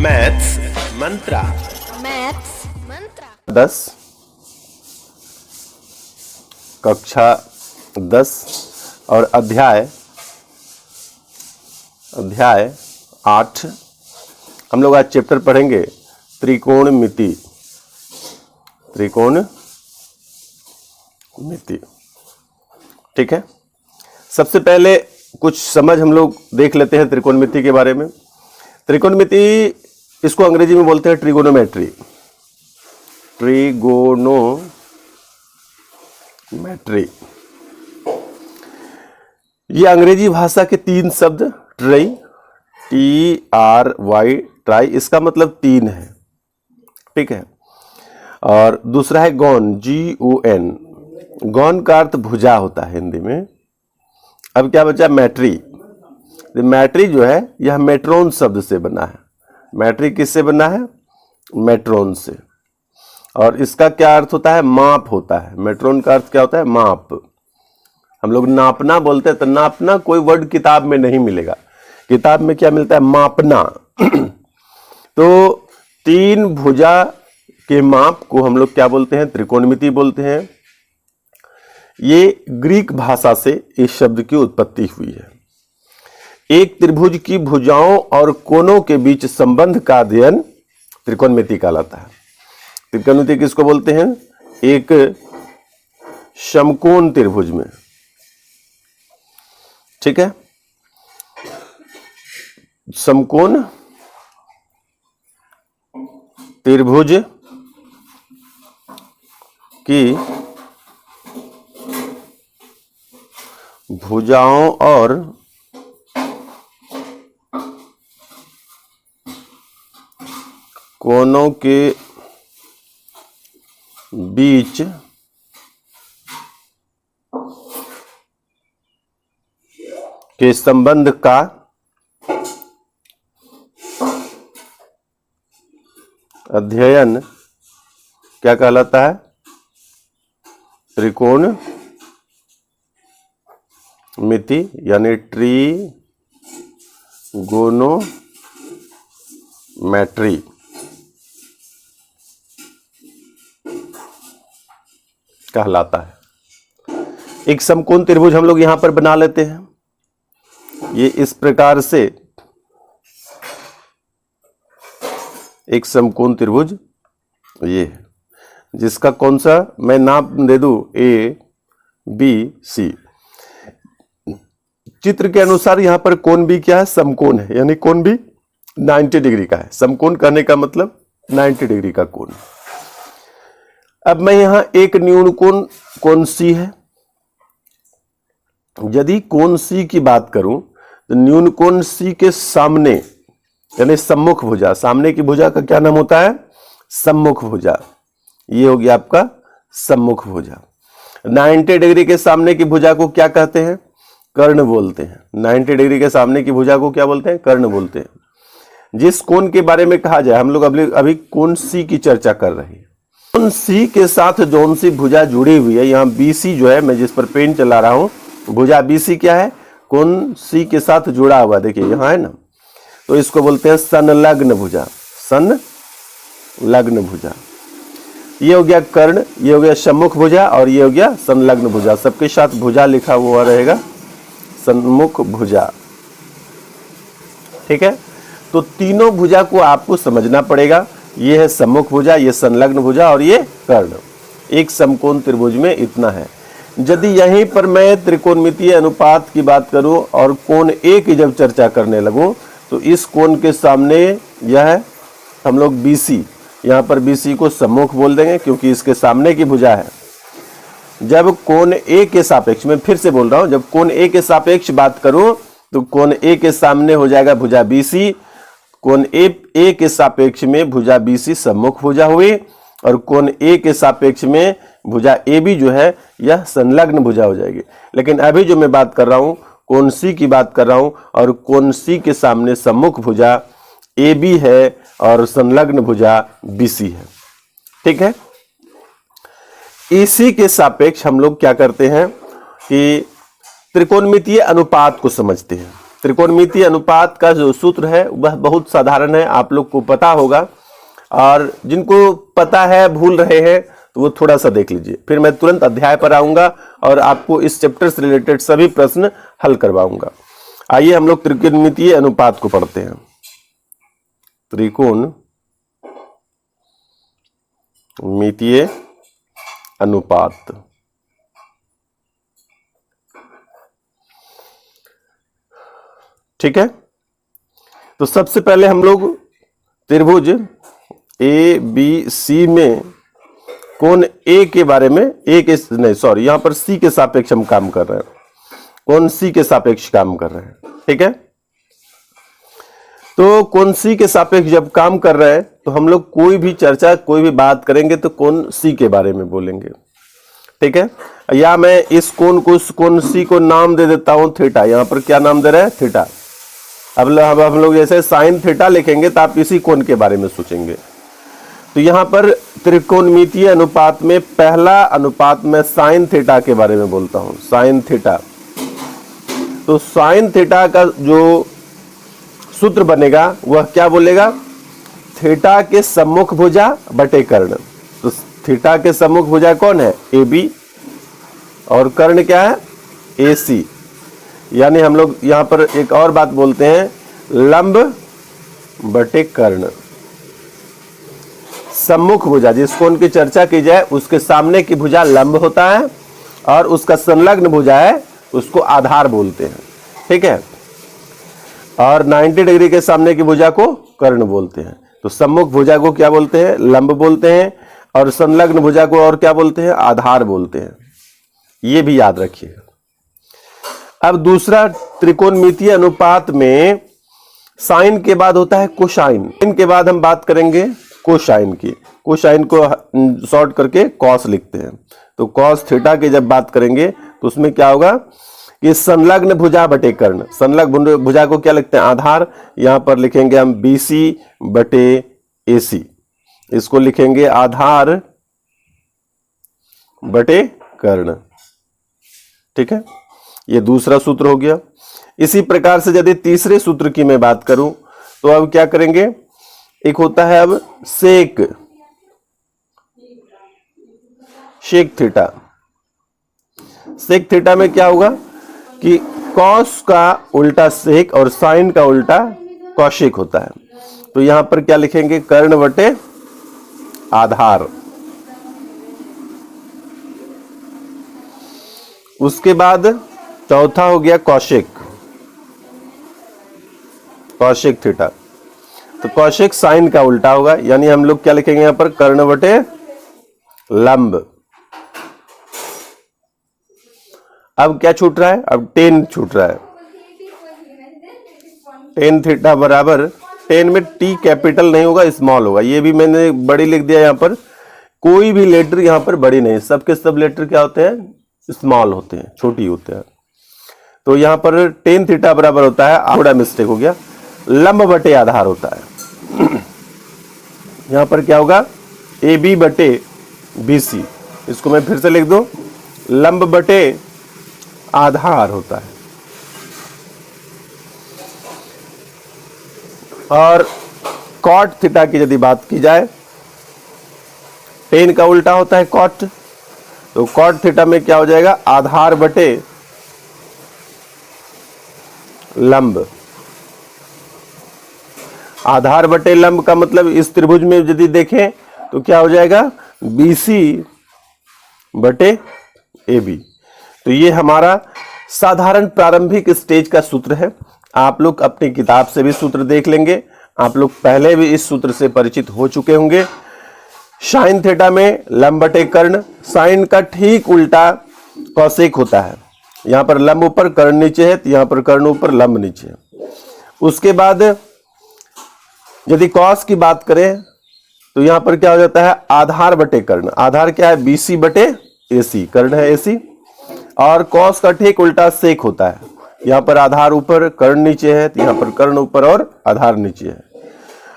Maths मंत्रा। 10 कक्षा 10 और अध्याय 8 हम लोग आज चैप्टर पढ़ेंगे त्रिकोणमिति। ठीक है, सबसे पहले कुछ समझ हम लोग देख लेते हैं त्रिकोणमिति के बारे में। त्रिकोणमिति इसको अंग्रेजी में बोलते हैं ट्रिगोनोमेट्री। ये अंग्रेजी भाषा के 3 शब्द ट्राई, TRY ट्राई, इसका मतलब 3 है। ठीक है, और दूसरा है गॉन, GON। गॉन का अर्थ भुजा होता है हिंदी में। अब क्या बचा? मैट्री। मैट्री जो है यह मेट्रोन शब्द से बना है। मैट्री किससे बना है? मेट्रोन से। और इसका क्या अर्थ होता है? माप होता है। मेट्रोन का अर्थ क्या होता है? माप। हम लोग नापना बोलते हैं, तो नापना कोई वर्ड किताब में नहीं मिलेगा। किताब में क्या मिलता है? मापना। तो 3 भुजा के माप को हम लोग क्या बोलते हैं? त्रिकोणमिति बोलते हैं। ये ग्रीक भाषा से इस शब्द की उत्पत्ति हुई है। एक त्रिभुज की भुजाओं और कोनों के बीच संबंध का अध्ययन त्रिकोणमिति कहलाता है। त्रिकोणमिति किसको बोलते हैं? एक समकोण त्रिभुज में। ठीक है, समकोण त्रिभुज की भुजाओं और कोनों के बीच के संबंध का अध्ययन क्या कहलाता है? त्रिकोणमिति, यानी ट्रिगोनोमेट्री। कहलाता है। एक समकोण त्रिभुज हम लोग यहां पर बना लेते हैं। ये इस प्रकार से एक समकोण त्रिभुज ये है, जिसका कौन सा मैं नाम दे दूं? ABC। चित्र के अनुसार यहां पर कोण भी क्या है? समकोण है, यानी कोण भी 90 डिग्री का है। समकोण कहने का मतलब 90 डिग्री का कोण। अब मैं यहां एक न्यून कोण C है। यदि कोण C की बात करूं तो न्यून कोण C के सामने, यानी सम्मुख भुजा, सामने की भुजा का क्या नाम होता है? सम्मुख भुजा। ये हो गया आपका सम्मुख भुजा। 90 डिग्री के सामने की भुजा को क्या कहते हैं? कर्ण बोलते हैं। 90 डिग्री के सामने की भुजा को क्या बोलते हैं? कर्ण बोलते हैं। जिस कोण के बारे में कहा जाए, हम लोग अभी कोण C की चर्चा कर रहे हैं। कोण C के साथ जौन सी भुजा जुड़ी हुई है, यहाँ BC जो है, मैं जिस पर पेन चला रहा हूं, भुजा BC क्या है? कोण C के साथ जुड़ा हुआ, देखिए यहां है ना, तो इसको बोलते हैं संलग्न भुजा। संलग्न भुजा। ये हो गया कर्ण, ये हो गया सम्मुख भुजा, और ये हो गया संलग्न भुजा। सबके साथ भुजा लिखा हुआ रहेगा, सम्मुख भुजा। ठीक है, तो तीनों भुजा को आपको समझना पड़ेगा। ये है सम्मुख भुजा, ये संलग्न भुजा, और ये कर्ण। एक समकोण त्रिभुज में इतना है। यदि यहीं पर मैं त्रिकोणमितीय अनुपात की बात करूं और कोण A की जब चर्चा करने लगूं, तो इस कोण के सामने यह है हम लोग BC, यहां पर BC को सम्मुख बोल देंगे क्योंकि इसके सामने की भुजा है। जब कोण A के सापेक्ष, मैं फिर से बोल रहा हूं, जब कोण A के सापेक्ष बात करूं तो कोण A के सामने हो जाएगा भुजा BC। कोण A के सापेक्ष में भुजा BC सम्मुख भुजा हुई, और कोण A के सापेक्ष में भुजा AB जो है यह संलग्न भुजा हो जाएगी। लेकिन अभी जो मैं बात कर रहा हूं, कोण C की बात कर रहा हूं, और कोण C के सामने सम्मुख भुजा AB है और संलग्न भुजा BC है। ठीक है, इसी के सापेक्ष हम लोग क्या करते हैं कि त्रिकोणमितीय अनुपात को समझते हैं। त्रिकोणमितीय अनुपात का जो सूत्र है वह बहुत साधारण है, आप लोग को पता होगा, और जिनको पता है भूल रहे हैं तो वो थोड़ा सा देख लीजिए। फिर मैं तुरंत अध्याय पर आऊंगा और आपको इस चैप्टर से रिलेटेड सभी प्रश्न हल करवाऊंगा। आइए हम लोग त्रिकोणमितीय अनुपात को पढ़ते हैं। त्रिकोणमितीय अनुपात। ठीक है, तो सबसे पहले हम लोग त्रिभुज ए बी सी में कोण ए के बारे में, यहां पर सी के सापेक्ष हम काम कर रहे हैं, कोण सी के सापेक्ष काम कर रहे हैं। ठीक है, तो कोण सी के सापेक्ष जब काम कर रहे हैं तो हम लोग कोई भी चर्चा, कोई भी बात करेंगे तो कोण सी के बारे में बोलेंगे। ठीक है, या मैं इस कोण को, कोण सी को नाम दे देता हूं थीटा। यहां पर क्या नाम दे रहे हैं? थीटा। अब हम लोग जैसे साइन थीटा लिखेंगे तो आप इसी कोण के बारे में सोचेंगे। तो यहां पर त्रिकोणमितीय अनुपात में पहला अनुपात में साइन थीटा के बारे में बोलता हूं, साइन थीटा। तो साइन थीटा का जो सूत्र बनेगा वह क्या बोलेगा? थीटा के सम्मुख भुजा बटे कर्ण। तो थीटा के सम्मुख भुजा कौन है? ए बी, और कर्ण क्या है? ए सी। यानी हम लोग यहां पर एक और बात बोलते हैं, लंब बटे कर्ण। सम्मुख भुजा, जिस कोण की चर्चा की जाए उसके सामने की भुजा लंब होता है और उसका संलग्न भुजा है उसको आधार बोलते हैं। ठीक है, और 90 डिग्री के सामने की भुजा को कर्ण बोलते हैं। तो सम्मुख भुजा को क्या बोलते हैं? लंब बोलते हैं, और संलग्न भुजा को और क्या बोलते हैं? आधार बोलते हैं। ये भी याद रखिए। अब दूसरा, त्रिकोणमितीय अनुपात में साइन के बाद होता है कोसाइन। इनके बाद हम बात करेंगे कोसाइन की। कोसाइन को शॉर्ट करके कॉस लिखते हैं। तो कॉस थीटा की जब बात करेंगे तो उसमें क्या होगा कि संलग्न भुजा बटे कर्ण। संलग्न भुजा को क्या लिखते हैं? आधार। यहां पर लिखेंगे हम BC बटे AC, इसको लिखेंगे आधार बटे कर्ण। ठीक है, ये दूसरा सूत्र हो गया। इसी प्रकार से यदि तीसरे सूत्र की मैं बात करूं तो अब क्या करेंगे? एक होता है अब सेक थीटा। सेक थीटा में क्या होगा कि कॉस का उल्टा सेक और साइन का उल्टा कौशिक होता है। तो यहां पर क्या लिखेंगे? कर्ण बटे आधार। उसके बाद चौथा हो गया कौशिक, कौशिक थीटा। तो कौशिक साइन का उल्टा होगा, यानी हम लोग क्या लिखेंगे यहां पर? कर्ण बटे लंब। अब क्या छूट रहा है? अब टेन छूट रहा है। टेन थीटा बराबर, टेन में टी कैपिटल नहीं होगा, स्मॉल होगा। ये भी मैंने बड़ी लिख दिया यहां पर। कोई भी लेटर यहां पर बड़ी नहीं, सबके सब लेटर क्या होते हैं? स्मॉल होते हैं, छोटी होते हैं। तो यहां पर टेन थीटा बराबर होता है, थोड़ा मिस्टेक हो गया, लंब बटे आधार होता है। यहां पर क्या होगा? AB बटे BC। इसको मैं फिर से लिख दूं, लंब बटे आधार होता है। और कॉट थीटा की यदि बात की जाए, टेन का उल्टा होता है कॉट। तो कॉट थीटा में क्या हो जाएगा? आधार बटे लंब। आधार बटे लंब का मतलब इस त्रिभुज में यदि देखें तो क्या हो जाएगा? BC बटे AB। तो ये हमारा साधारण प्रारंभिक स्टेज का सूत्र है। आप लोग अपनी किताब से भी सूत्र देख लेंगे, आप लोग पहले भी इस सूत्र से परिचित हो चुके होंगे। साइन थीटा में लंब बटे कर्ण, साइन का ठीक उल्टा कौशिक होता है। यहां पर लंब ऊपर कर्ण नीचे है, तो यहां पर कर्ण ऊपर लंब नीचे है। उसके बाद यदि कॉस की बात करें तो यहां पर क्या हो जाता है? आधार बटे कर्ण। आधार क्या है? BC बटे AC, कर्ण है AC। और कॉस का ठीक उल्टा सेक होता है। यहां पर आधार ऊपर कर्ण नीचे है, तो यहां पर कर्ण ऊपर और आधार नीचे है।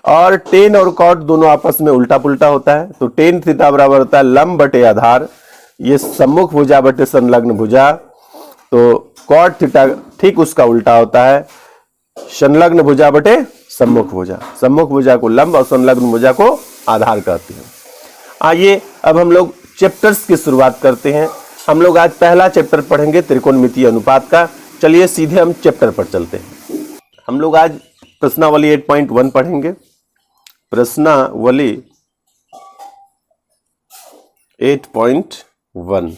और टेन और कॉट दोनों आपस में उल्टा पुल्टा होता है। तो टेन थीटा बराबर होता है लंब बटे आधार, ये सम्मुख भुजा बटे संलग्न भुजा। तो कॉट थीटा ठीक उसका उल्टा होता है, संलग्न भुजा बटे सम्मुख भुजा, सम्मुख भुजा को लंब और संलग्न भुजा को आधार कहते हैं। आइए अब हम लोग चैप्टर्स की शुरुआत करते हैं। हम लोग आज पहला चैप्टर पढ़ेंगे त्रिकोणमितीय अनुपात का। चलिए सीधे हम चैप्टर पर चलते हैं। हम लोग आज प्रश्नावली 8.1 पढ़ेंगे। प्रश्नावली 8.1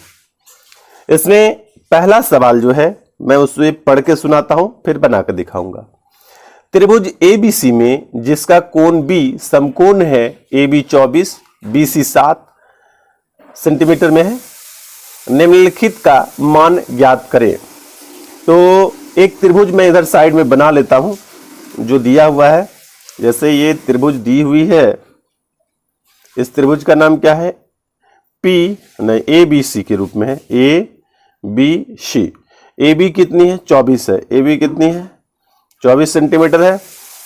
इसमें पहला सवाल जो है मैं उसे पढ़ के सुनाता हूं, फिर बनाकर दिखाऊंगा। त्रिभुज ABC में जिसका कोण B समकोण है, AB 24, BC 7 सेंटीमीटर में है, निम्नलिखित का मान ज्ञात करें। तो एक त्रिभुज मैं इधर साइड में बना लेता हूं जो दिया हुआ है। जैसे ये त्रिभुज दी हुई है, इस त्रिभुज का नाम क्या है? ABC के रूप में है, ABC। AB कितनी है? 24 है। AB कितनी है? 24 सेंटीमीटर है।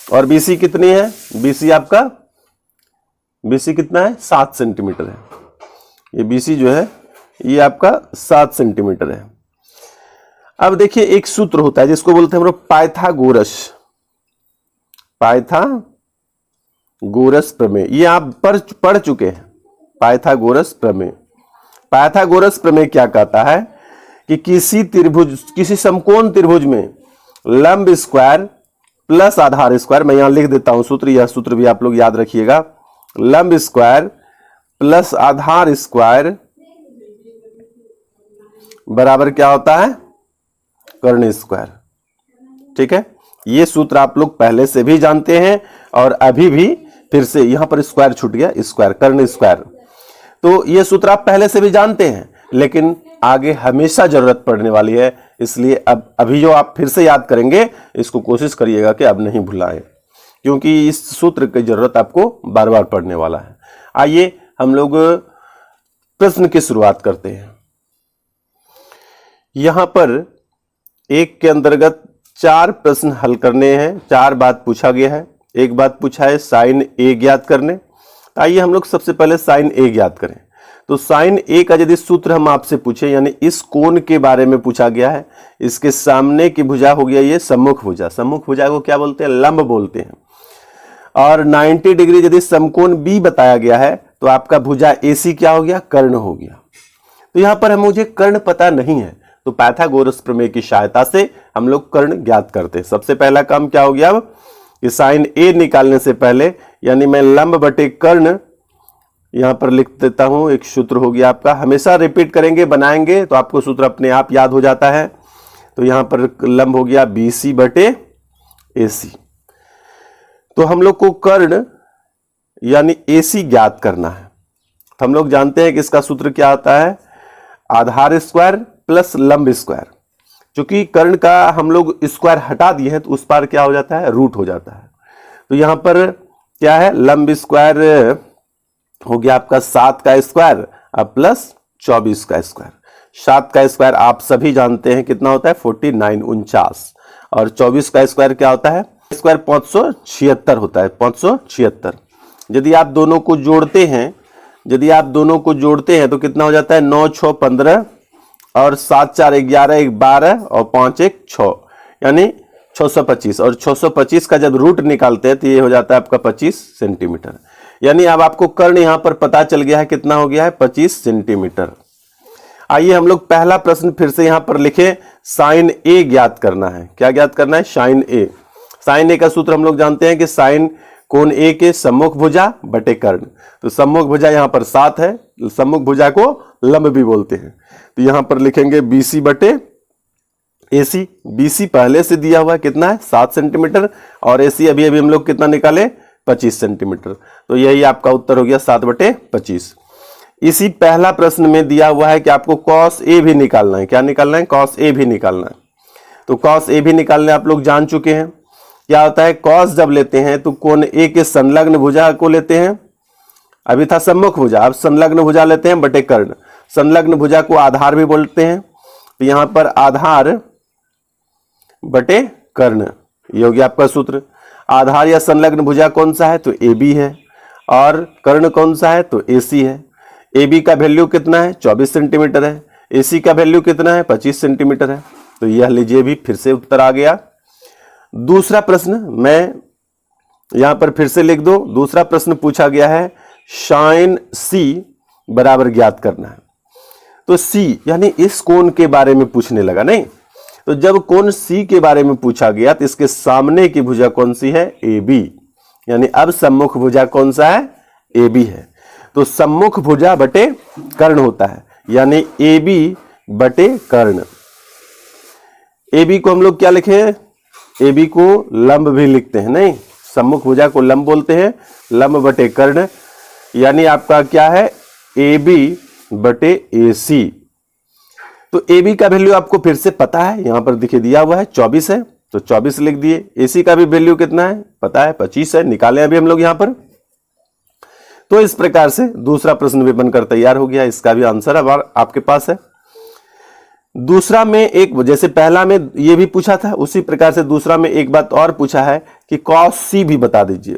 और BC कितनी है? BC कितना है? 7 सेंटीमीटर है। ये BC जो है ये आपका 7 सेंटीमीटर है। अब देखिए एक सूत्र होता है जिसको बोलते हैं हम लोग पाइथागोरस प्रमेय। ये आप पढ़ चुके हैं, पाइथागोरस प्रमेय क्या कहता है कि किसी समकोण त्रिभुज में लंब स्क्वायर प्लस आधार स्क्वायर, मैं यहां लिख देता हूं सूत्र, यह सूत्र भी आप लोग याद रखिएगा। लंब स्क्वायर प्लस आधार स्क्वायर बराबर क्या होता है? कर्ण स्क्वायर। ठीक है, ये सूत्र आप लोग पहले से भी जानते हैं और अभी भी फिर से यहां पर स्क्वायर छूट गया, स्क्वायर, कर्ण स्क्वायर। तो ये सूत्र आप पहले से भी जानते हैं, लेकिन आगे हमेशा जरूरत पड़ने वाली है, इसलिए अब अभी जो आप फिर से याद करेंगे इसको कोशिश करिएगा कि अब नहीं भुलाएं, क्योंकि इस सूत्र की जरूरत आपको बार बार पड़ने वाला है। आइए हम लोग प्रश्न की शुरुआत करते हैं। यहां पर एक के अंतर्गत 4 प्रश्न हल करने हैं। 4 बात पूछा गया है। एक बात पूछा है साइन A ज्ञात करने। आइए हम लोग सबसे पहले साइन A ज्ञात करें। तो साइन A का यदि सूत्र हम आपसे पूछे, यानी इस कोण के बारे में पूछा गया है, इसके सामने की भुजा हो गया ये सम्मुख भुजा। सम्मुख भुजा को क्या बोलते हैं? लंब बोलते हैं। और 90 डिग्री यदि समकोण B बताया गया है तो आपका भुजा AC क्या हो गया? कर्ण हो गया। तो यहां पर मुझे कर्ण पता नहीं है, तो पाइथागोरस प्रमेय की सहायता से हम लोग कर्ण ज्ञात करते हैं। सबसे पहला काम क्या हो गया अब कि साइन A निकालने से पहले, यानी मैं लंब बटे कर्ण यहां पर लिख देता हूं। एक सूत्र हो गया आपका, हमेशा रिपीट करेंगे, बनाएंगे तो आपको सूत्र अपने आप याद हो जाता है। तो यहां पर लंब हो गया BC बटे AC। तो हम लोग को कर्ण यानी AC ज्ञात करना है। तो हम लोग जानते हैं कि इसका सूत्र क्या होता है? आधार स्क्वायर प्लस लंब स्क्वायर। चूंकि कर्ण का हम लोग स्क्वायर हटा दिए हैं तो उस पार क्या हो जाता है? रूट हो जाता है। तो यहां पर क्या है? लंब स्क्वायर हो गया आपका 7 का स्क्वायर अब प्लस 24 का स्क्वायर। 7 का स्क्वायर आप सभी जानते हैं कितना होता है? 49, 49। और 24 का स्क्वायर क्या होता है? स्क्वायर 576 होता है, 576। यदि आप दोनों को जोड़ते हैं तो कितना हो जाता है? 9 6 15 और 7 4 11, 1 12 और 5 1 6, यानी 625। और 625 का जब रूट निकालते हैं तो ये हो जाता है आपका 25 सेंटीमीटर। यानी अब आपको कर्ण यहां पर पता चल गया है, कितना हो गया है? 25 सेंटीमीटर। आइए हम लोग पहला प्रश्न फिर से यहां पर लिखें। साइन A ज्ञात करना है। क्या ज्ञात करना है? Sign A। साइन A का सूत्र हम लोग जानते हैं कि साइन कोण A के सम्मुख भुजा बटे कर्ण। तो सम्मुख भुजा यहां पर 7 है, सम्मुख भुजा को लंब भी बोलते हैं। तो यहां पर लिखेंगे BC बटे AC। BC पहले से दिया हुआ है, कितना है? 7 सेंटीमीटर। और AC अभी हम लोग कितना निकाले? 25 सेंटीमीटर। तो यही आपका उत्तर हो गया 7 बटे 25। इसी पहला प्रश्न में दिया हुआ है कि आपको cos A भी निकालना है। क्या निकालना है? cos A भी निकालना है। तो cos A भी निकालने आप लोग जान चुके हैं। क्या होता है? cos जब लेते हैं तो कोण A के संलग्न भुजा को लेते हैं। अभी था सम्मुख भुजा, अब संलग्न भुजा लेते हैं बटे कर्ण। संलग्न भुजा को आधार भी बोलते हैं। तो यहां पर आधार बटे कर्ण, ये हो गया आपका सूत्र। आधार या संलग्न भुजा कौन सा है? तो AB है। और कर्ण कौन सा है? तो AC है। AB का वैल्यू कितना है? 24 सेंटीमीटर है। AC का वैल्यू कितना है? 25 सेंटीमीटर है। तो यह लीजिए भी फिर से उत्तर आ गया। दूसरा प्रश्न मैं यहां पर फिर से लिख दो। दूसरा प्रश्न पूछा गया है साइन सी बराबर ज्ञात करना है। तो सी यानी इस कोण के बारे में पूछने लगा, नहीं तो जब कोण सी के बारे में पूछा गया तो इसके सामने की भुजा कौन सी है, ए बी, यानी अब सम्मुख भुजा कौन सा है, ए बी है। तो सम्मुख भुजा बटे कर्ण होता है, यानी ए बी बटे कर्ण। ए बी को हम लोग क्या लिखे, ए बी को लंब भी लिखते हैं, नहीं सम्मुख भुजा को लंब बोलते हैं, लंब बटे कर्ण, यानी आपका क्या है ए बी बटे ए सी। तो ए बी का वैल्यू आपको फिर से पता है, यहां पर दिखे दिया हुआ है 24 है, तो 24 लिख दिए। ए सी का भी वैल्यू कितना है पता है 25 है, निकालें अभी हम लोग यहां पर। तो इस प्रकार से दूसरा प्रश्न भी बनकर तैयार हो गया, इसका भी आंसर अब आपके पास है। दूसरा में एक, जैसे पहला में ये भी पूछा था उसी प्रकार से दूसरा में एक बात और पूछा है कि कॉस सी भी बता दीजिए।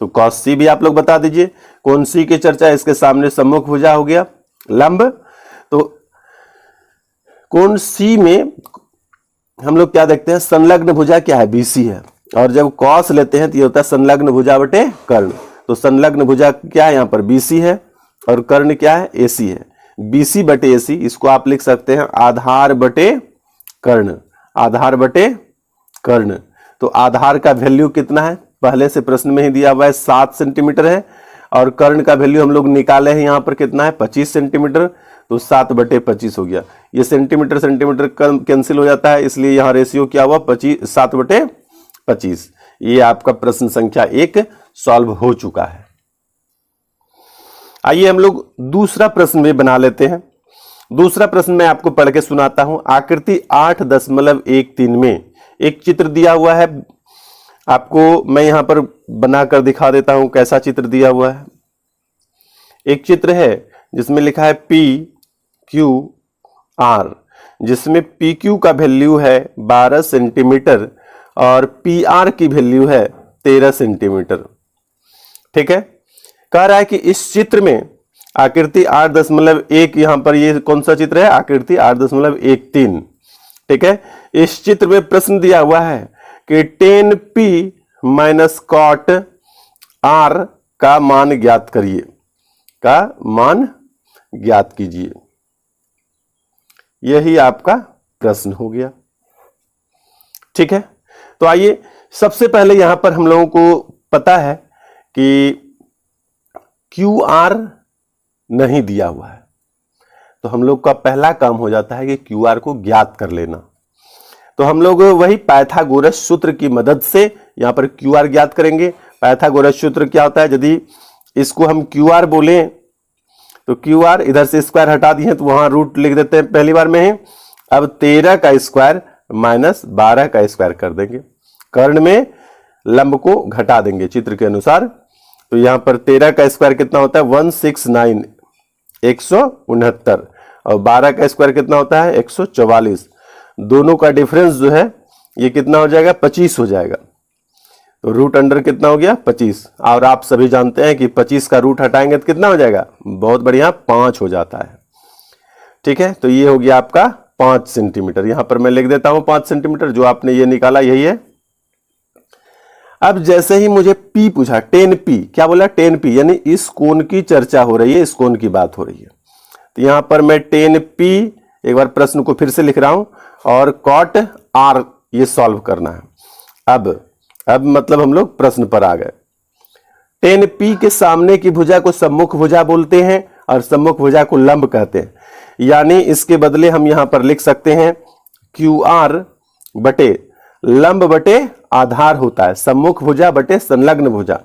तो कॉस सी भी आप लोग बता दीजिए। कौन सी की चर्चा, इसके सामने सम्मुख भुजा हो गया लंब, तो कोण सी में हम लोग क्या देखते हैं, संलग्न भुजा क्या है, बीसी है, और जब कॉस लेते हैं तो ये होता है संलग्न भुजा बटे कर्ण। तो संलग्न भुजा क्या है, यहां पर बीसी है और कर्ण क्या है, एसी है। बीसी बटे एसी, इसको आप लिख सकते हैं आधार बटे कर्ण, आधार बटे कर्ण। तो आधार का वैल्यू कितना है, पहले से प्रश्न में ही दिया हुआ है 7 सेंटीमीटर है, और कर्ण का वैल्यू हम लोग निकाले हैं यहां पर कितना है 25 सेंटीमीटर, तो 7 बटे 25 हो गया। ये सेंटीमीटर सेंटीमीटर कैंसिल हो जाता है, इसलिए यहां रेशियो क्या हुआ 7 बटे 25। ये आपका प्रश्न संख्या 1 सॉल्व हो चुका है। आइए हम लोग दूसरा प्रश्न भी बना लेते हैं। दूसरा प्रश्न मैं आपको पढ़ के सुनाता हूं। आकृति 8.13 में एक चित्र दिया हुआ है, आपको मैं यहां पर बनाकर दिखा देता हूं कैसा चित्र दिया हुआ है। एक चित्र है जिसमें लिखा है पी क्यू आर, जिसमें पी क्यू का वैल्यू है 12 सेंटीमीटर और पी आर की वैल्यू है 13 सेंटीमीटर। ठीक है, कह रहा है कि इस चित्र में आकृति 8.1, यहां पर ये कौन सा चित्र है, आकृति 8.13। ठीक है, इस चित्र में प्रश्न दिया हुआ है कि tan p minus cot r का मान ज्ञात करिए, का मान ज्ञात कीजिए। यही आपका प्रश्न हो गया। ठीक है, तो आइए सबसे पहले यहां पर हम लोगों को पता है कि क्यू आर नहीं दिया हुआ है, तो हम लोग का पहला काम हो जाता है कि क्यू आर को ज्ञात कर लेना। तो हम लोग वही पाइथागोरस सूत्र की मदद से यहां पर क्यू आर ज्ञात करेंगे। पाइथागोरस सूत्र क्या होता है, यदि इसको हम क्यू आर बोले तो क्यू आर, इधर से स्क्वायर हटा दिए तो वहां रूट लिख देते हैं पहली बार में ही। अब 13 का स्क्वायर माइनस 12 का स्क्वायर कर देंगे, कर्ण में लंब को घटा देंगे चित्र के अनुसार। तो यहां पर 13 का स्क्वायर कितना होता है 169, 169, और 12 का स्क्वायर कितना होता है 144। दोनों का डिफरेंस जो है ये कितना हो जाएगा 25 हो जाएगा। तो रूट अंडर कितना हो गया 25, और आप सभी जानते हैं कि 25 का रूट हटाएंगे तो कितना हो जाएगा, बहुत बढ़िया 5 हो जाता है। ठीक है, तो ये हो गया आपका 5 सेंटीमीटर। यहां पर मैं लिख देता हूं 5 सेंटीमीटर, जो आपने ये निकाला यही है। अब जैसे ही मुझे P पूछा, tan P, क्या बोला tan P, यानी इस कोण की चर्चा हो रही है, इस कोण की बात हो रही है। तो यहां पर मैं tan P, एक बार प्रश्न को फिर से लिख रहा हूं, और cot R ये सॉल्व करना है। अब मतलब हम लोग प्रश्न पर आ गए। tan P के सामने की भुजा को सम्मुख भुजा बोलते हैं और सम्मुख भुजा को लंब कहते हैं, यानी इसके बदले हम यहां पर लिख सकते हैं क्यू आर बटे लंब बटे आधार होता है, सम्मुख भुजा बटे संलग्न भुजा।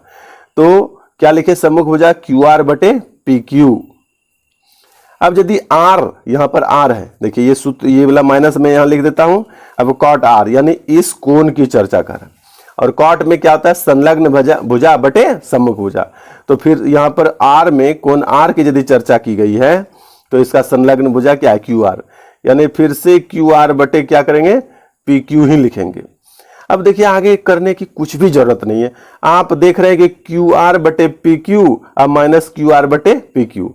तो क्या लिखे, सम्मुख भुजा क्यू आर बटे पी क्यू। अब यदि आर, यहां पर आर है, देखिए ये सूत्र, ये वाला माइनस मैं यहां लिख देता हूं। अब कॉट आर यानी इस कोण की चर्चा कर रहे हैं, और कॉट में क्या होता है संलग्न भुजा बटे सम्मुख भुजा। तो फिर यहां पर आर में कोण आर की यदि चर्चा की गई है तो इसका संलग्न भुजा क्या है क्यू आर, यानी फिर से क्यू आर बटे क्या करेंगे पी क्यू ही लिखेंगे। अब देखिए आगे करने की कुछ भी जरूरत नहीं है, आप देख रहे हैं कि क्यू आर बटे पी क्यू अब माइनस क्यू आर बटे पी क्यू,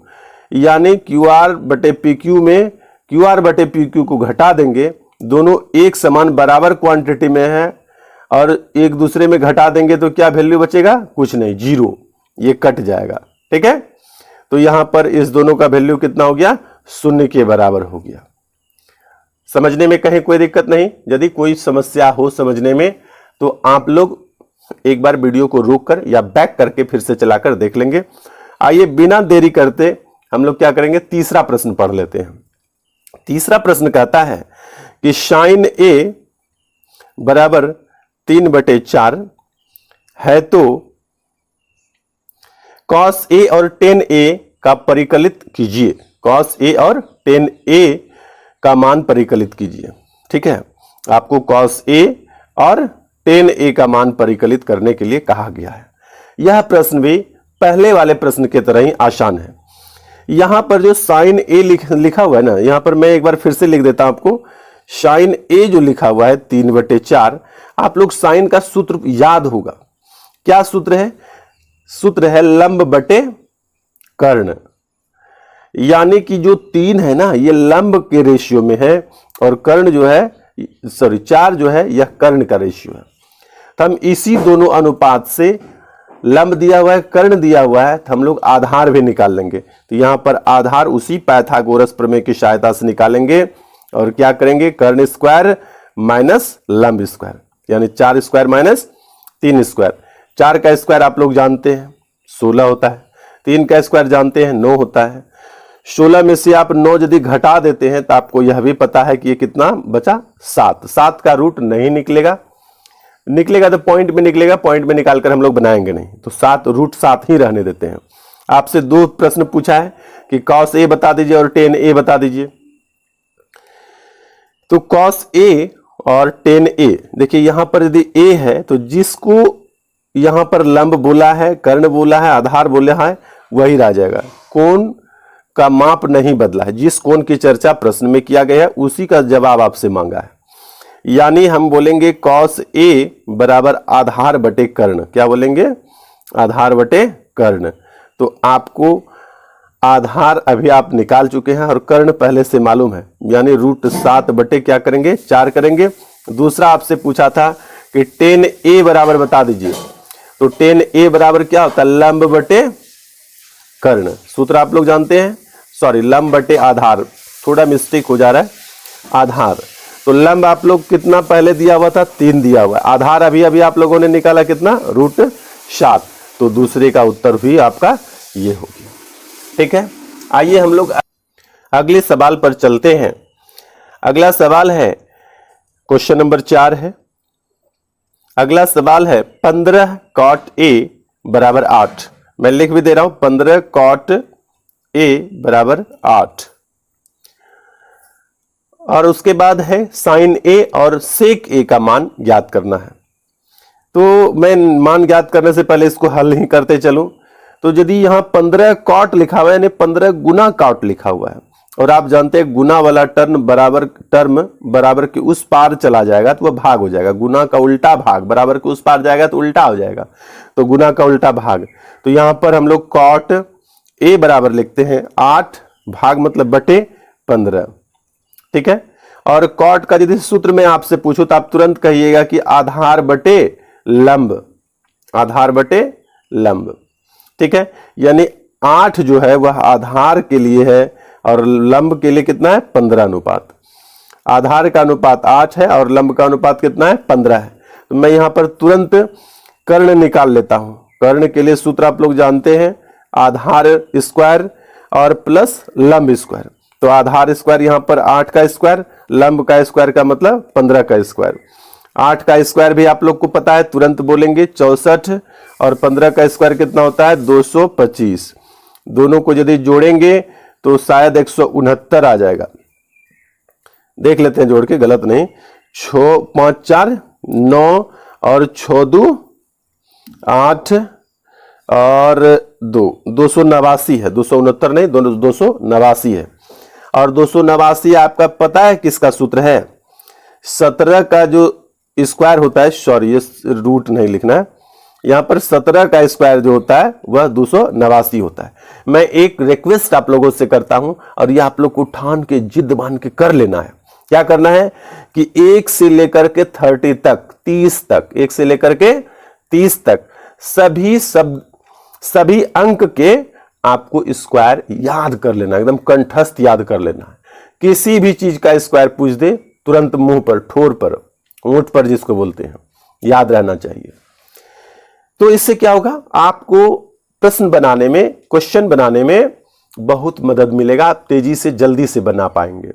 यानी क्यू आर बटे पी क्यू में क्यू आर बटे पी क्यू को घटा देंगे, दोनों एक समान बराबर क्वांटिटी में है, और एक दूसरे में घटा देंगे तो क्या वैल्यू बचेगा? कुछ नहीं, 0, ये कट जाएगा। ठीक है, तो यहां पर इस दोनों का वैल्यू कितना हो गया? 0 के बराबर हो गया। समझने में कहीं कोई दिक्कत नहीं? यदि कोई समस्या हो समझने में तो आप लोग एक बार वीडियो को रोक कर या बैक करके फिर से चलाकर देख लेंगे। आइए बिना देरी करते हम लोग क्या करेंगे, तीसरा प्रश्न पढ़ लेते हैं। तीसरा प्रश्न कहता है कि sin a बराबर 3/4 है तो cos a और tan a का परिकलित कीजिए। cos a और tan a का मान परिकलित कीजिए। ठीक है, आपको cos a और tan a का मान परिकलित करने के लिए कहा गया है। यह प्रश्न भी पहले वाले प्रश्न की तरह ही आसान है। यहां पर जो sin a लिखा हुआ है ना, यहां पर मैं एक बार फिर से लिख देता हूं आपको। sin a जो लिखा हुआ है 3/4, आप लोग sin का सूत्र याद होगा। क्या सूत्र है? सूत्र है लंब बटे कर्ण, यानी कि जो 3 है ना, ये लंब के रेशियो में है और कर्ण जो है, 4 जो है यह कर्ण का रेशियो है। तो हम इसी दोनों अनुपात से, लंब दिया हुआ है, कर्ण दिया हुआ है, तो हम लोग आधार भी निकाल लेंगे। तो यहां पर आधार उसी पाइथागोरस प्रमेय की सहायता से निकालेंगे और क्या करेंगे, कर्ण स्क्वायर माइनस लंब स्क्वायर, यानी 4 स्क्वायर माइनस 3 स्क्वायर। 4 का स्क्वायर आप लोग जानते हैं 16 होता है, 3 का स्क्वायर जानते हैं 9 होता है। 16 में से आप 9 यदि घटा देते हैं तो आपको यह भी पता है कि ये कितना बचा, 7। 7 का रूट नहीं निकलेगा, निकलेगा तो पॉइंट में निकलेगा, पॉइंट में निकालकर हम लोग बनाएंगे नहीं, तो 7 रूट 7 ही रहने देते हैं। आपसे 2 प्रश्न पूछा है कि cos a बता दीजिए और tan a बता दीजिए। तो cos a और tan a, देखिए यहां पर यदि a है तो जिसको यहां पर लंब बोला है, कर्ण बोला है, आधार बोला है, वही रह जाएगा। कोण का माप नहीं बदला है, जिस कोण की चर्चा प्रश्न में किया गया है उसी का जवाब आपसे मांगा है। यानी हम बोलेंगे cos a बराबर आधार बटे कर्ण। क्या बोलेंगे? आधार बटे कर्ण। तो आपको आधार अभी आप निकाल चुके हैं और कर्ण पहले से मालूम है, यानी रूट 7 बटे क्या करेंगे, 4 करेंगे। दूसरा आपसे पूछा था कि tan a बराबर बता दीजिए, तो tan a बराबर क्या होता है, लंब बटे कर्ण। सूत्र आप लोग जानते हैं, सॉरी लंब बटे आधार, थोड़ा मिस्टेक हो जा रहा है, आधार। तो लंब आप लोग कितना पहले दिया हुआ था, 3 दिया हुआ है। आधार अभी अभी आप लोगों ने निकाला कितना, रूट 7। तो दूसरे का उत्तर भी आपका ये हो गया। ठीक है, आइए हम लोग अगले सवाल पर चलते हैं। अगला सवाल है क्वेश्चन नंबर 4 है। अगला सवाल है 15 cot a बराबर 8। मैं लिख भी दे रहा हूं, 15 cot a बराबर 8। और उसके बाद है sin a और sec a का मान ज्ञात करना है। तो मैं मान ज्ञात करने से पहले इसको हल ही करते चलूं। तो यदि यहां 15 cot लिखा हुआ है, यानी 15 गुना cot लिखा हुआ है, और आप जानते हैं गुना वाला टर्म बराबर के उस पार चला जाएगा तो वह भाग हो जाएगा। गुना का उल्टा भाग बराबर के उस पार जाएगा तो उल्टा हो जाएगा, तो गुना का उल्टा भाग। तो यहां पर हम लोग cot a बराबर लिखते हैं 8, भाग मतलब बटे 15। ठीक है, और cot का यदि सूत्र में आपसे पूछूं तो आप तुरंत कहिएगा कि आधार बटे लंब, आधार बटे लंब। ठीक है, यानी 8 जो है वह आधार के लिए है और लंब के लिए कितना है, 15 अनुपात। आधार का अनुपात 8 है और लंब का अनुपात कितना है, 15 है। तो मैं यहां पर तुरंत कर्ण निकाल लेता हूं। कर्ण के लिए सूत्र आप लोग जानते हैं, आधार स्क्वायर और प्लस लंब स्क्वायर। तो आधार स्क्वायर यहां पर 8 का स्क्वायर, लंब का स्क्वायर का मतलब 15 का स्क्वायर। 8 का स्क्वायर भी आप लोग को पता है, तुरंत बोलेंगे 64, और 15 का स्क्वायर कितना होता है, 225। दोनों को यदि जोड़ेंगे तो शायद 169 आ जाएगा। देख लेते हैं जोड़ के, गलत नहीं। 6 5 4 9 और 6 2 8 और 2 289 है, 269 नहीं, 289 है। और 289 आपका पता है किसका सूत्र है, 17 का जो स्क्वायर होता है, सॉरी ये रूट नहीं लिखना है, यहां पर 17 का स्क्वायर जो होता है वह 289 होता है। मैं एक रिक्वेस्ट आप लोगों से करता हूं और यह आप लोग को ठान के जिद मान के कर लेना है क्या करना है कि 1 से लेकर के 30 तक, 30 तक, 1 से लेकर के 30 तक सभी अंक के आपको स्क्वायर याद कर लेना, एकदम कंठस्थ याद कर लेना है। किसी भी चीज का स्क्वायर पूछ दे, तुरंत मुंह पर, ठोर पर, होंठ पर जिसको बोलते हैं, याद रहना चाहिए। तो इससे क्या होगा, आपको प्रश्न बनाने में, क्वेश्चन बनाने में बहुत मदद मिलेगा, आप तेजी से, जल्दी से बना पाएंगे।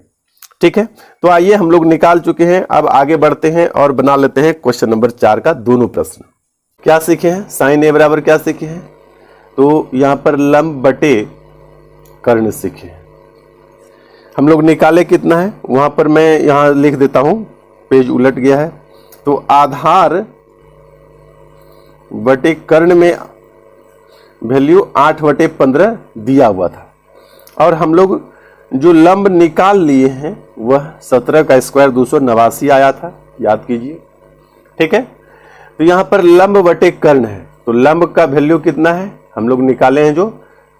ठीक है, तो आइए हम लोग निकाल चुके हैं, अब आगे बढ़ते हैं और बना लेते हैं क्वेश्चन नंबर 4 का दोनों प्रश्न। क्या सीखे हैं, साइन ए बराबर क्या सीखे हैं, तो यहां पर लंब बटे कर्ण सीखे हैं। हम लोग निकाले कितना है, वहां पर मैं यहां लिख देता हूं, पेज उलट गया है। तो आधार बटे कर्ण में वैल्यू 8/15 दिया हुआ था, और हम लोग जो लंब निकाल लिए हैं वह 17 का स्क्वायर 289 आया था, याद कीजिए। ठीक है, तो यहां पर लंब बटे कर्ण है, तो लंब का वैल्यू कितना है, हम लोग निकाले हैं जो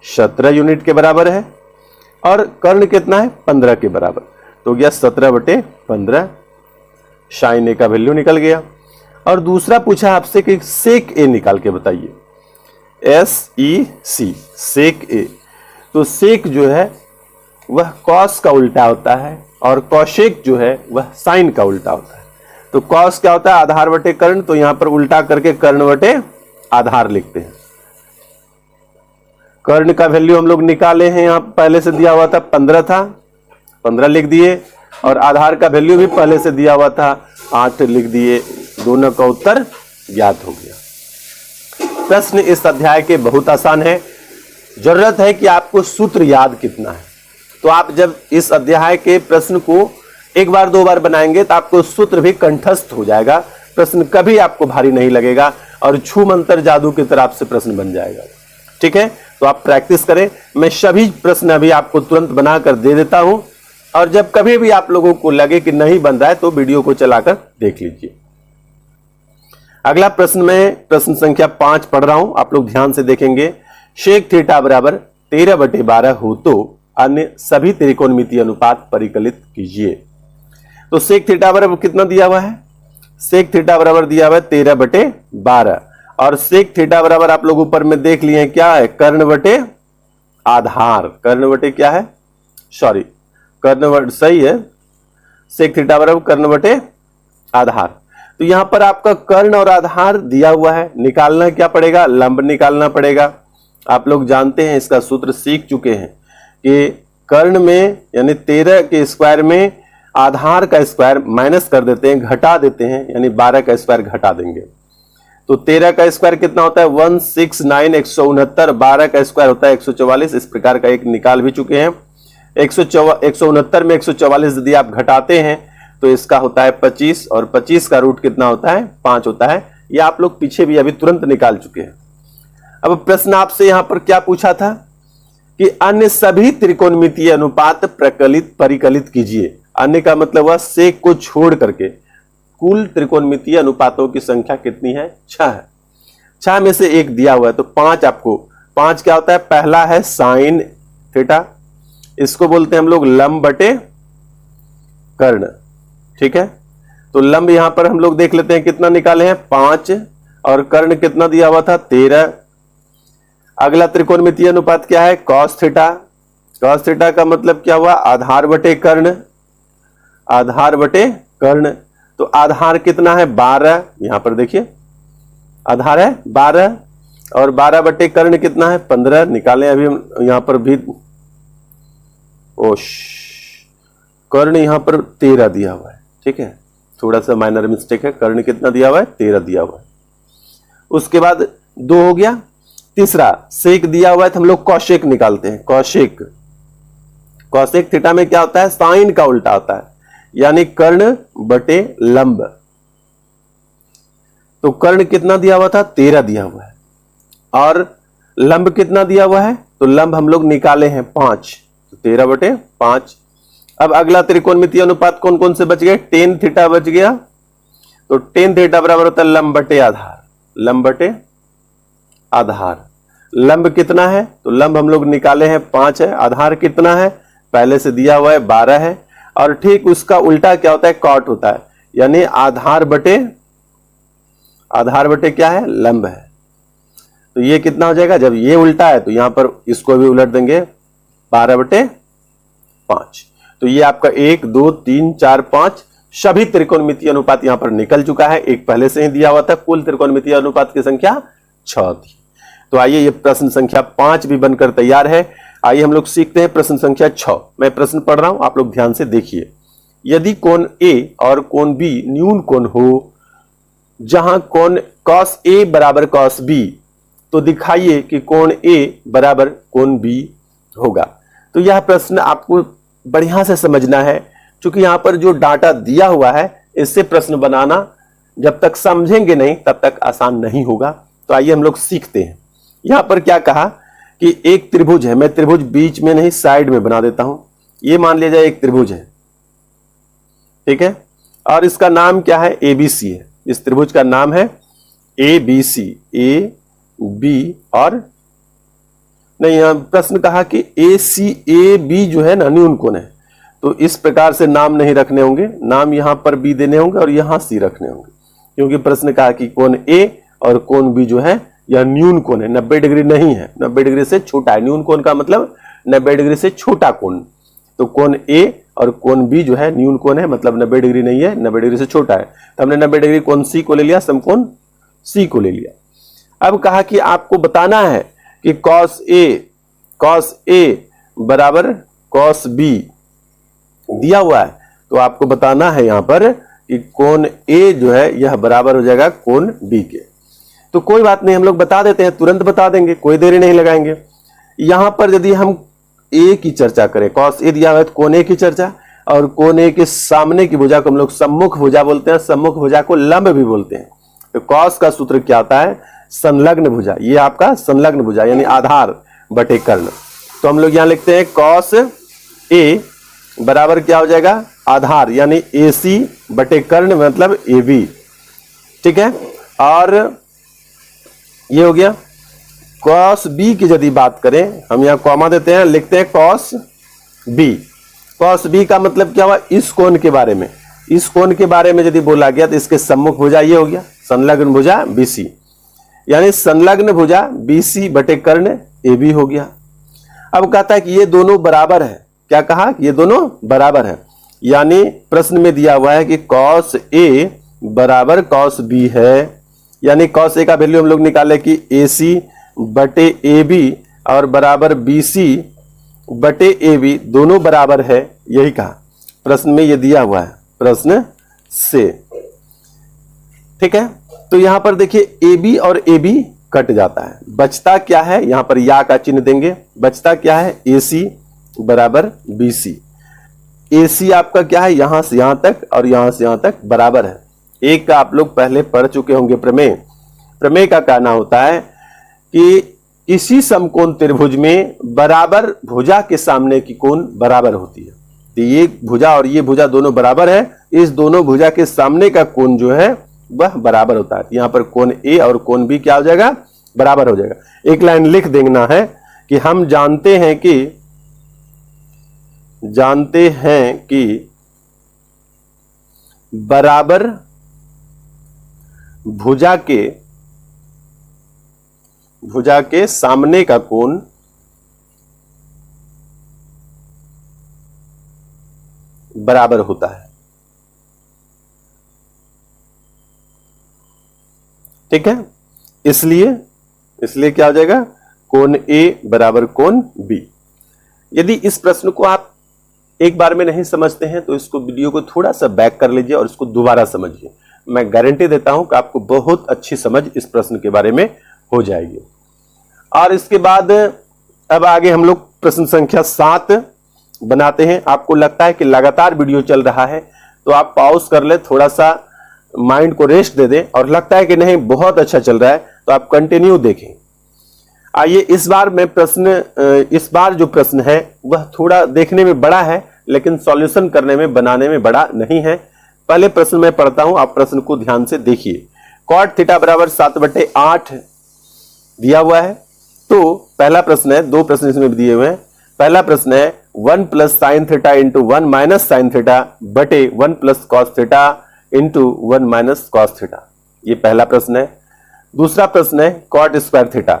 17 यूनिट के बराबर है, और कर्ण कितना है 15 के बराबर, तो गया 17/15, साइन ए का वैल्यू निकल गया। और दूसरा पूछा आपसे कि सेक ए निकाल के बताइए, SEC, सेक ए। तो सेक जो है वह कॉस का उल्टा होता है, और कॉशेक जो है वह साइन का उल्टा होता है। तो कॉस क्या होता है, आधार बटे कर्ण, तो यहां पर उल्टा करके कर्ण बटे आधार लिखते हैं। कर्ण का वैल्यू हम लोग निकाले हैं, यहां पहले से दिया हुआ था 15 था, 15 लिख दिए, और आधार का वैल्यू भी पहले से दिया हुआ था 8 लिख दिए, दोनों का उत्तर ज्ञात हो गया। प्रश्न इस अध्याय के बहुत आसान है, जरूरत है कि आपको सूत्र याद कितना है। तो आप जब इस अध्याय के प्रश्न को एक बार दो बार बनाएंगे तो आपको सूत्र भी कंठस्थ हो जाएगा, प्रश्न कभी आपको भारी नहीं लगेगा, और छू मंतर जादू की तरह आपसे प्रश्न बन जाएगा। ठीक है, तो आप प्रैक्टिस करें, मैं सभी प्रश्न अभी आपको तुरंत बनाकर दे देता हूं, और जब कभी भी आप लोगों को लगे कि नहीं बन रहा है तो वीडियो को चलाकर देख लीजिए। अगला प्रश्न में प्रश्न संख्या 5 पढ़ रहा हूं, आप लोग ध्यान से देखेंगे। शेक थीटा बराबर 13/12 हो तो अन्य सभी त्रिकोणमितीय अनुपात परिकलित कीजिए। तो सेक थीटा बराबर कितना दिया हुआ है, सेक थीटा बराबर दिया हुआ है 13/12, और सेक थीटा बराबर आप लोग ऊपर में देख लिए क्या है, कर्ण बटे आधार, कर्ण बटे क्या है, सॉरी कर्ण बटे, सही है, सेक थीटा बराबर कर्ण बटे आधार। तो यहां पर आपका कर्ण और आधार दिया हुआ है, निकालना क्या पड़ेगा, लंब निकालना पड़ेगा। आप लोग जानते हैं, इसका सूत्र सीख चुके हैं कि कर्ण में यानी 13 के स्क्वायर में आधार का स्क्वायर माइनस कर देते हैं, घटा देते हैं, यानी 12 का स्क्वायर घटा देंगे। तो 13 का स्क्वायर कितना होता है 169, 169, 12 का स्क्वायर होता है 144। इस प्रकार का एक निकाल भी चुके हैं। 169 में 144 यदि आप घटाते हैं तो इसका होता है 25, और 25 का रूट कितना होता है 5 होता है। ये आप लोग पीछे भी अभी तुरंत निकाल चुके हैं। अब प्रश्न आपसे यहां पर क्या पूछा था कि अन्य सभी त्रिकोणमितीय अनुपात परिकलित कीजिए। अन्य का मतलब हुआ सेक को छोड़ करके कुल त्रिकोणमितीय अनुपातों की संख्या कितनी है, 6 है। 6 में से एक दिया हुआ है, तो 5 आपको, 5 क्या होता है, पहला है साइन थीटा, इसको बोलते हैं हम लोग लंब बटे कर्ण। ठीक है, तो लंब यहां पर हम लोग देख लेते हैं कितना निकाले हैं 5, और कर्ण कितना दिया हुआ था 13। अगला त्रिकोणमितीय अनुपात क्या है, कॉस थीटा। कॉस थीटा का मतलब क्या हुआ, आधार बटे कर्ण, आधार बटे कर्ण। तो आधार कितना है 12, यहां पर देखिए आधार है 12, और 12 बटे कर्ण कितना है 15, निकालें अभी हम यहां पर भी। कर्ण यहां पर 13 दिया हुआ है, ठीक है, थोड़ा सा माइनर मिस्टेक है, कर्ण कितना दिया हुआ है 13 दिया हुआ है। उसके बाद 2 हो गया। तीसरा सेक दिया हुआ है, तो हम लोग कॉशेक निकालते हैं, कॉशेक। कॉशेक थीटा में क्या होता है, साइन का उल्टा होता है, यानी कर्ण बटे लंब। तो कर्ण कितना दिया हुआ था 13 दिया हुआ है, और लंब कितना दिया हुआ है, तो लंब हम लोग निकाले हैं 5, तो 13/5। अब अगला त्रिकोणमितीय अनुपात कौन कौन से बच गए, टेन थीटा बच गया। तो टेन थीटा बराबर होता है लंब बटे आधार, लंब बटे आधार। लंब कितना है, तो लंब हम लोग निकाले हैं 5 है, आधार कितना है पहले से दिया हुआ है 12 है, और ठीक उसका उल्टा क्या होता है, कॉट होता है, यानी आधार बटे क्या है, लंब है। तो ये कितना हो जाएगा, जब ये उल्टा है तो यहां पर इसको भी उलट देंगे 12/5। तो ये आपका 1 2 3 4 5 सभी त्रिकोणमितीय अनुपात यहां पर निकल चुका है। एक पहले से ही दिया हुआ था, कुल त्रिकोणमितीय अनुपात की संख्या 6 थी। तो आइए ये प्रश्न संख्या 5 भी बनकर तैयार है। आइए हम लोग सीखते हैं प्रश्न संख्या 6। मैं प्रश्न पढ़ रहा हूं, आप लोग ध्यान से देखिए। यदि कोण A और कोण B न्यून कोण हो, जहां कोण cos A बराबर cos B, तो दिखाइए कि कोण A बराबर कोण B होगा। तो यह प्रश्न आपको बढ़िया से समझना है, क्योंकि यहां पर जो डाटा दिया हुआ है इससे प्रश्न बनाना जब तक समझेंगे नहीं तब तक आसान नहीं होगा। तो आइए हम लोग सीखते हैं। यहां पर क्या कहा कि एक त्रिभुज है, मैं त्रिभुज बीच में नहीं साइड में बना देता हूं। ये मान लिया जाए एक त्रिभुज है, ठीक है, और इसका नाम क्या है, ABC है। इस त्रिभुज का नाम है ABC, A B और नहीं, प्रश्न कहा कि ACAB जो है ना न्यून कोण है, तो इस प्रकार से नाम नहीं रखने होंगे, नाम यहां पर B देने होंगे और यहां C रखने होंगे, क्योंकि प्रश्न कहा कि कोण A और कोण B जो है यह न्यून कोण है, 90 डिग्री नहीं है, 90 डिग्री से छोटा है। न्यून कोण का मतलब 90 डिग्री से छोटा कोण। तो कोण A और कोण B जो है न्यून कोण है, मतलब 90 डिग्री नहीं है, 90 डिग्री से छोटा है। तो हमने 90 डिग्री कोण C को ले लिया, समकोण C को ले लिया। अब कहा कि आपको बताना है कि cos A बराबर cos B दिया हुआ है, तो आपको बताना है यहां पर कि कोण A जो है यह बराबर हो जाएगा कोण B के। तो कोई बात नहीं, हम लोग बता देते हैं, तुरंत बता देंगे, कोई देरी नहीं लगाएंगे। यहां पर यदि हम A की चर्चा करें, cos A दिया हुआ है तो कोण A की चर्चा, और कोण A के सामने की भुजा को हम लोग सम्मुख भुजा बोलते हैं, सम्मुख भुजा को लंब भी बोलते हैं। तो cos का सूत्र क्या होता है, संलग्न भुजा। ये आपका संलग्न भुजा यानी आधार बटे कर्ण। तो हम लोग यहां लिखते हैं cos A बराबर क्या हो जाएगा, आधार यानी AC बटे कर्ण मतलब AB, ठीक है। और ये हो गया। cos B की यदि बात करें, हम यहां कॉमा देते हैं, लिखते हैं cos B। cos B का मतलब क्या हुआ, इस कोण के बारे में, इस कोण के बारे में यदि बोला गया तो इसके सम्मुख भुजा ये हो गया, संलग्न भुजा BC, यानी संलग्न भुजा BC बटे कर्ण AB हो गया। अब कहता है कि ये दोनों बराबर है, क्या कहा, ये दोनों बराबर है, यानी प्रश्न में दिया हुआ है कि cos A बराबर cos B है, यानी cos A का वैल्यू हम लोग निकाले कि AC बटे AB और बराबर BC बटे AB, दोनों बराबर है, यही कहा प्रश्न में ये दिया हुआ है, प्रश्न से, ठीक है। तो यहां पर देखिए AB और AB कट जाता है, बचता क्या है, यहां पर या का चिन्ह देंगे, बचता क्या है, AC बराबर BC। AC आपका क्या है, यहां से यहां तक और यहां से यहां तक बराबर है। एक का आप लोग पहले पढ़ चुके होंगे प्रमेय। प्रमेय का कहना होता है कि किसी समकोण त्रिभुज में बराबर भुजा के सामने की कोण बराबर होती है। तो ये भुजा और ये भुजा दोनों बराबर है, इस दोनों भुजा के सामने का कोण जो है वह बराबर होता है। यहाँ पर कोण A और कोण B क्या हो जाएगा, बराबर हो जाएगा। एक लाइन लिख देना है कि हम जानते हैं कि बराबर भुजा के सामने का कोण बराबर होता है, ठीक है। इसलिए क्या हो जाएगा, कोण A बराबर कोण B। यदि इस प्रश्न को आप एक बार में नहीं समझते हैं तो इसको वीडियो को थोड़ा सा बैक कर लीजिए और इसको दोबारा समझिए। मैं गारंटी देता हूं कि आपको बहुत अच्छी समझ इस प्रश्न के बारे में हो जाएगी। और इसके बाद अब आगे हम लोग प्रश्न संख्या 7 बनाते हैं। आपको लगता है कि लगातार वीडियो चल रहा है तो आप पॉज कर ले, थोड़ा सा माइंड को रेस्ट दे दें, और लगता है कि नहीं बहुत अच्छा चल रहा है तो आप कंटिन्यू देखें। आइए इस बार जो प्रश्न है वह थोड़ा देखने में बड़ा है लेकिन सॉल्यूशन करने में, बनाने में बड़ा नहीं है। पहले प्रश्न मैं पढ़ता हूं, आप प्रश्न को ध्यान से देखिए। cot थीटा बराबर 7/8 दिया हुआ है। तो पहला प्रश्न है, दो प्रश्न इसमें दिए हुए हैं। पहला प्रश्न है 1 plus sine theta into 1 minus sine theta बटे 1 plus cos theta into 1 minus cos theta. ये पहला प्रश्न है। दूसरा प्रश्न है कॉट स्क्वायर थीटा।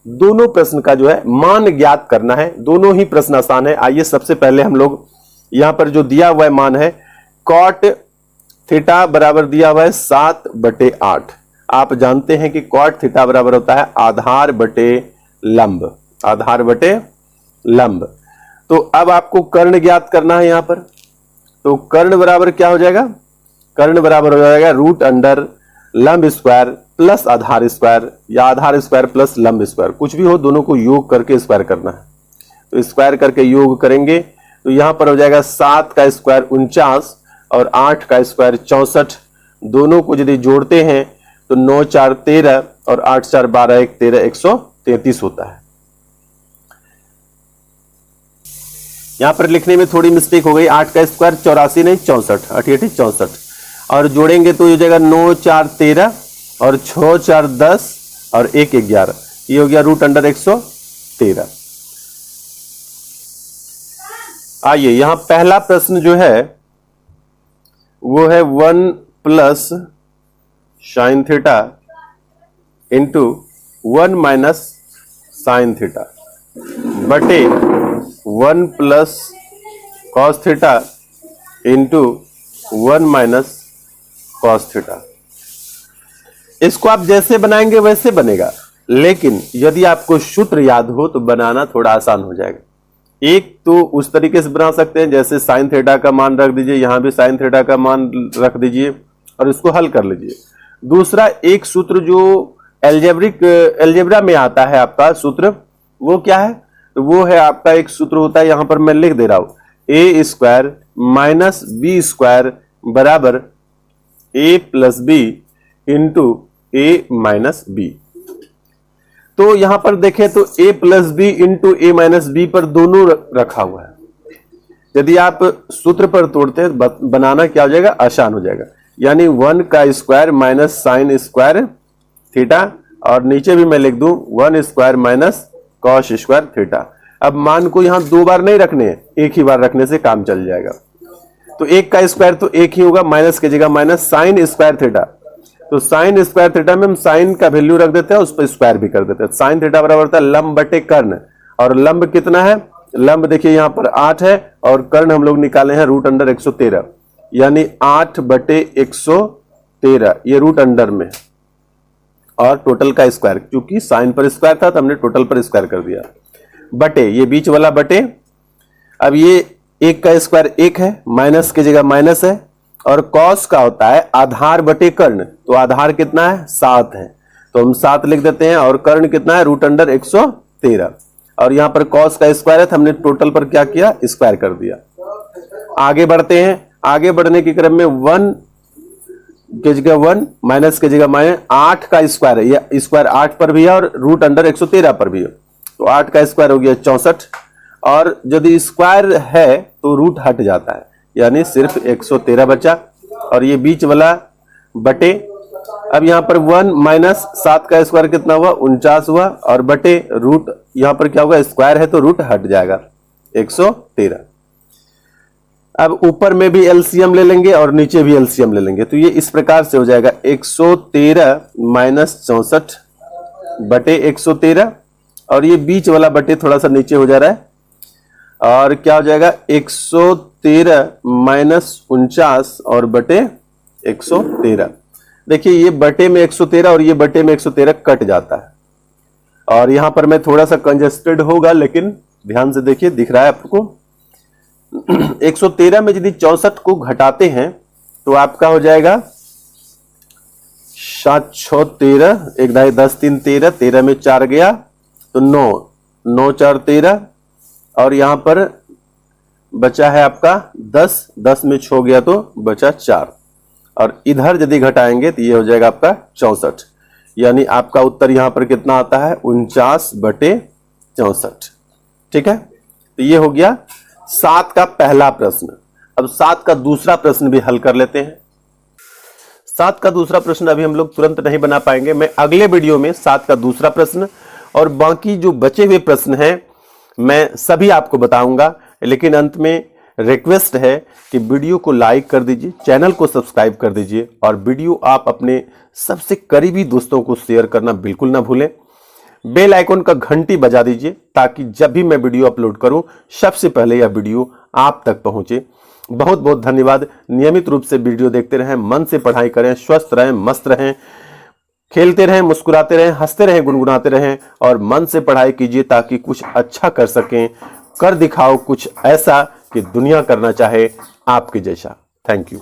दोनों प्रश्न का जो है मान ज्ञात करना है। दोनों ही प्रश्न आसान है। आइए सबसे पहले हम लोग यहां पर जो दिया हुआ है मान है कॉट थीटा बराबर दिया हुआ है 7/8। आप जानते हैं कि कॉट थीटा बराबर होता है आधार बटे लंब, आधार बटे लंब। तो अब आपको कर्ण ज्ञात करना है यहां पर। तो कर्ण बराबर क्या हो जाएगा? कर्ण बराबर हो जाएगा रूट अंडर लंब स्क्वायर प्लस आधार स्क्वायर या आधार स्क्वायर प्लस लंब स्क्वायर, कुछ भी हो, दोनों को योग करके स्क्वायर करना है। तो स्क्वायर करके योग करेंगे तो यहां पर हो जाएगा 7 का स्क्वायर 49 और 8 का स्क्वायर 64। दोनों को यदि जोड़ते हैं तो 9 4 13 और 8 4 12 1 13 133 होता है। यहां पर लिखने में थोड़ी मिस्टेक हो गई। 8 का स्क्वायर 84 नहीं 64, 88 64 और जोड़ेंगे तो ये जाएगा 9 4 13 और 6 4 10 और 1 11। ये हो गया रूट अंडर 113। आइए यहां पहला प्रश्न जो है वो है 1 plus sine theta into 1 minus sine theta बटे 1 plus cos theta into 1 minus cos theta. इसको आप जैसे बनाएंगे वैसे बनेगा, लेकिन यदि आपको सूत्र याद हो तो बनाना थोड़ा आसान हो जाएगा। एक तो उस तरीके से बना सकते हैं जैसे साइन थीटा का मान रख दीजिए, यहां भी साइन थीटा का मान रख दीजिए और इसको हल कर लीजिए। दूसरा एक सूत्र जो एल्जेब्रा में आता है आपका सूत्र, वो क्या है? तो वो है आपका एक सूत्र होता है, यहां पर मैं लिख दे रहा हूं, A square minus B square बराबर A plus B into A minus B. तो यहां पर देखें तो a plus B into A minus B पर दोनों रखा हुआ है। यदि आप सूत्र पर तोड़ते हैं बनाना क्या हो जाएगा? आसान हो जाएगा। यानी 1 का square minus sine square theta और नीचे भी मैं लिख दूं 1 square minus cos square theta. अब मान को यहां 2 बार नहीं रखने हैं, एक ही बार रखने से काम चल जाएगा। तो 1 का स्क्वायर तो 1 ही होगा, माइनस की जगह माइनस साइन स्क्वायर थीटा। तो साइन स्क्वायर थीटा में हम साइन का वैल्यू रख देते हैं, उस पर स्क्वायर भी कर देते हैं। साइन थीटा बराबर होता है लंब बटे कर्ण, और लंब कितना है? लंब देखिए यहां पर 8 है और कर्ण हम लोग निकाले हैं रूट अंडर 113, यानी 8/113 ये रूट अंडर में, और टोटल का स्क्वायर, क्योंकि साइन पर स्क्वायर था तो हमने टोटल पर स्क्वायर कर दिया, बटे ये बीच वाला बटे। अब ये 1 का स्क्वायर 1 है, माइनस की जगह माइनस है, और कॉस का होता है आधार बटे कर्ण। तो आधार कितना है? 7 है, तो हम 7 लिख देते हैं, और कर्ण कितना है? रूट अंडर 113, और यहां पर कॉस का स्क्वायर है तो हमने टोटल पर क्या किया? स्क्वायर कर दिया। आगे बढ़ते हैं। आगे बढ़ने के क्रम में 1 की जगह 1 माइनस की जगह माइनस, 8 का स्क्वायर है, यह स्क्वायर 8 पर भी है और रूट अंडर 113 पर भी है, तो 8 का स्क्वायर हो गया 64, और यदि स्क्वायर है तो रूट हट जाता है, यानी सिर्फ 113 बचा, और ये बीच वाला बटे। अब यहां पर 1 माइनस 7 का स्क्वायर कितना हुआ? 49 हुआ, और बटे रूट, यहां पर क्या होगा? स्क्वायर है तो रूट हट जाएगा 113। अब ऊपर में भी एलसीएम ले लेंगे और नीचे भी एलसीएम ले लेंगे, तो ये इस प्रकार से हो जाएगा 113 माइनस 64 बटे 113, और ये बीच वाला बटे थोड़ा सा नीचे हो जा रहा है, और क्या हो जाएगा? 113 माइनस 49 और बटे 113। देखिए ये बटे में 113 और ये बटे में 113 कट जाता है, और यहां पर मैं थोड़ा सा कंजेस्टेड होगा, लेकिन ध्यान से देखिए, दिख रहा है आपको। 113 में यदि 64 को घटाते हैं तो आपका हो जाएगा 7 6 13, 1 ढाई 10 3 13, 13 में 4 गया तो 9, 9 4 13, और यहां पर बचा है आपका 10, 10 में 6 गया तो बचा 4, और इधर यदि घटाएंगे तो ये हो जाएगा आपका 64, यानी आपका उत्तर यहां पर कितना आता है? 49/64। ठीक है, तो ये हो गया 7 का पहला प्रश्न। अब 7 का दूसरा प्रश्न भी हल कर लेते हैं। 7 का दूसरा प्रश्न अभी हम लोग तुरंत नहीं बना पाएंगे, मैं अगले वीडियो में 7 का दूसरा प्रश्न और बाकी जो बचे हुए प्रश्न हैं मैं सभी आपको बताऊंगा, लेकिन अंत में रिक्वेस्ट है कि वीडियो को लाइक कर दीजिए, चैनल को सब्सक्राइब कर दीजिए और वीडियो आप अपने सबसे करीबी दोस्तों को शेयर करना बिल्कुल ना भूलें। बेल आइकन का घंटी बजा दीजिए ताकि जब भी मैं वीडियो अपलोड करूं सबसे पहले यह वीडियो आप तक पहुंचे। बहुत बहुत धन्यवाद। नियमित रूप से वीडियो देखते रहें, मन से पढ़ाई करें, स्वस्थ रहें, मस्त रहें, खेलते रहें, मुस्कुराते रहें, हंसते रहें, गुनगुनाते रहें और मन से पढ़ाई कीजिए ताकि कुछ अच्छा कर सकें। कर दिखाओ कुछ ऐसा कि दुनिया करना चाहे आपके जैसा। Thank you.